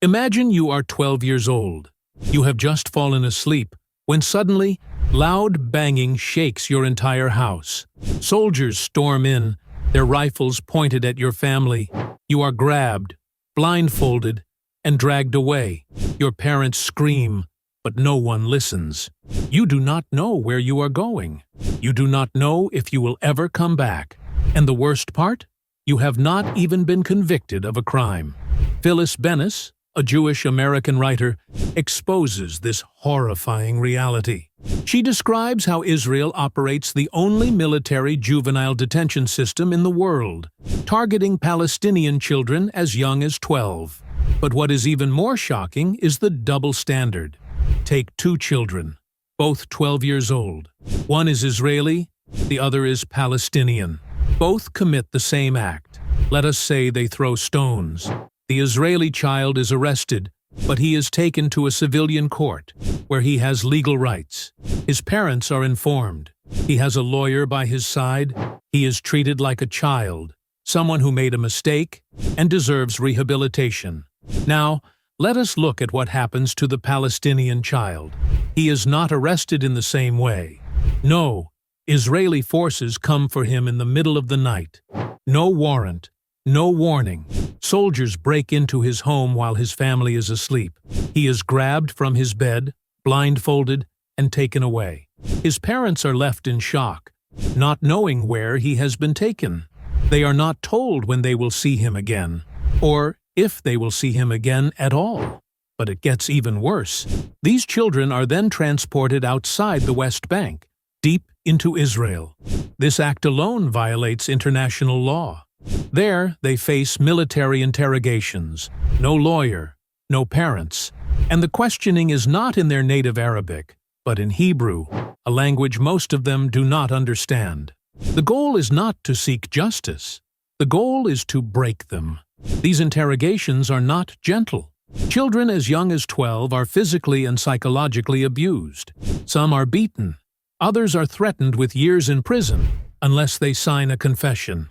Imagine you are 12 years old. You have just fallen asleep when suddenly, loud banging shakes your entire house. Soldiers storm in, their rifles pointed at your family. You are grabbed, blindfolded, and dragged away. Your parents scream, but no one listens. You do not know where you are going. You do not know if you will ever come back. And the worst part? You have not even been convicted of a crime. Phyllis Bennis, a Jewish American writer, exposes this horrifying reality. She describes how Israel operates the only military juvenile detention system in the world, targeting Palestinian children as young as 12. But what is even more shocking is the double standard. Take two children, both 12 years old. One is Israeli, the other is Palestinian. Both commit the same act. Let us say they throw stones. The Israeli child is arrested, but he is taken to a civilian court, where he has legal rights. His parents are informed. He has a lawyer by his side. He is treated like a child, someone who made a mistake and deserves rehabilitation. Now, let us look at what happens to the Palestinian child. He is not arrested in the same way. No, Israeli forces come for him in the middle of the night. No warrant, no warning. Soldiers break into his home while his family is asleep. He is grabbed from his bed, blindfolded, and taken away. His parents are left in shock, not knowing where he has been taken. They are not told when they will see him again, or if they will see him again at all. But it gets even worse. These children are then transported outside the West Bank, deep into Israel. This act alone violates international law. There, they face military interrogations, no lawyer, no parents, and the questioning is not in their native Arabic, but in Hebrew, a language most of them do not understand. The goal is not to seek justice. The goal is to break them. These interrogations are not gentle. Children as young as 12 are physically and psychologically abused. Some are beaten. Others are threatened with years in prison unless they sign a confession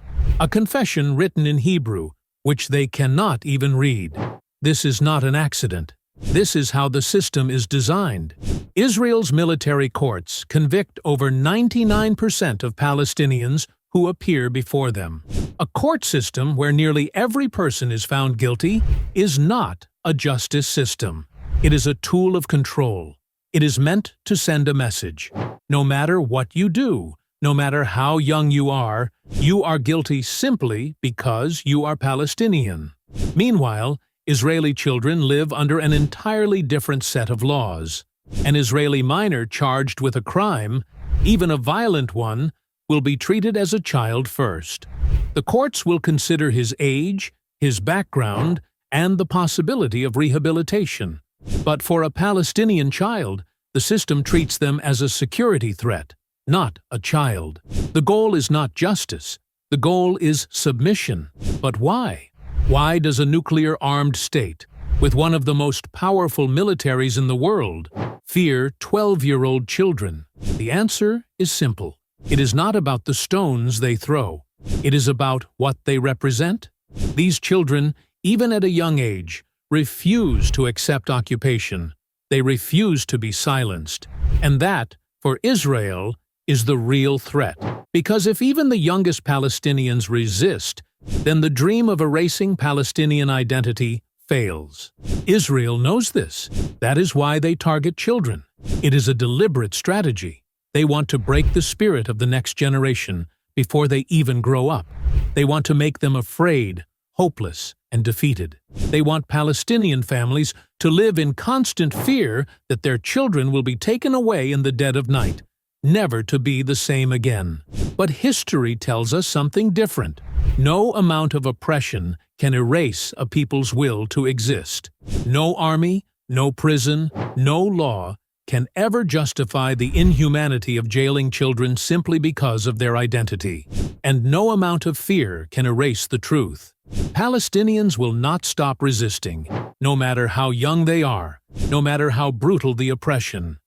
written in Hebrew, which they cannot even read. This is not an accident. This is how the system is designed. Israel's military courts convict over 99% of Palestinians who appear before them. A court system where nearly every person is found guilty is not a justice system. It is a tool of control. It is meant to send a message. No matter what you do, no matter how young you are guilty simply because you are Palestinian. Meanwhile, Israeli children live under an entirely different set of laws. An Israeli minor charged with a crime, even a violent one, will be treated as a child first. The courts will consider his age, his background, and the possibility of rehabilitation. But for a Palestinian child, the system treats them as a security threat, not a child. The goal is not justice. The goal is submission. But why? Why does a nuclear-armed state, with one of the most powerful militaries in the world, fear 12-year-old children? The answer is simple. It is not about the stones they throw. It is about what they represent. These children, even at a young age, refuse to accept occupation. They refuse to be silenced. And that, for Israel, is the real threat. Because if even the youngest Palestinians resist, then the dream of erasing Palestinian identity fails. Israel knows this. That is why they target children. It is a deliberate strategy. They want to break the spirit of the next generation before they even grow up. They want to make them afraid, hopeless, and defeated. They want Palestinian families to live in constant fear that their children will be taken away in the dead of night, never to be the same again. But history tells us something different. No amount of oppression can erase a people's will to exist. No army, no prison, no law can ever justify the inhumanity of jailing children simply because of their identity. And no amount of fear can erase the truth. Palestinians will not stop resisting, no matter how young they are, no matter how brutal the oppression.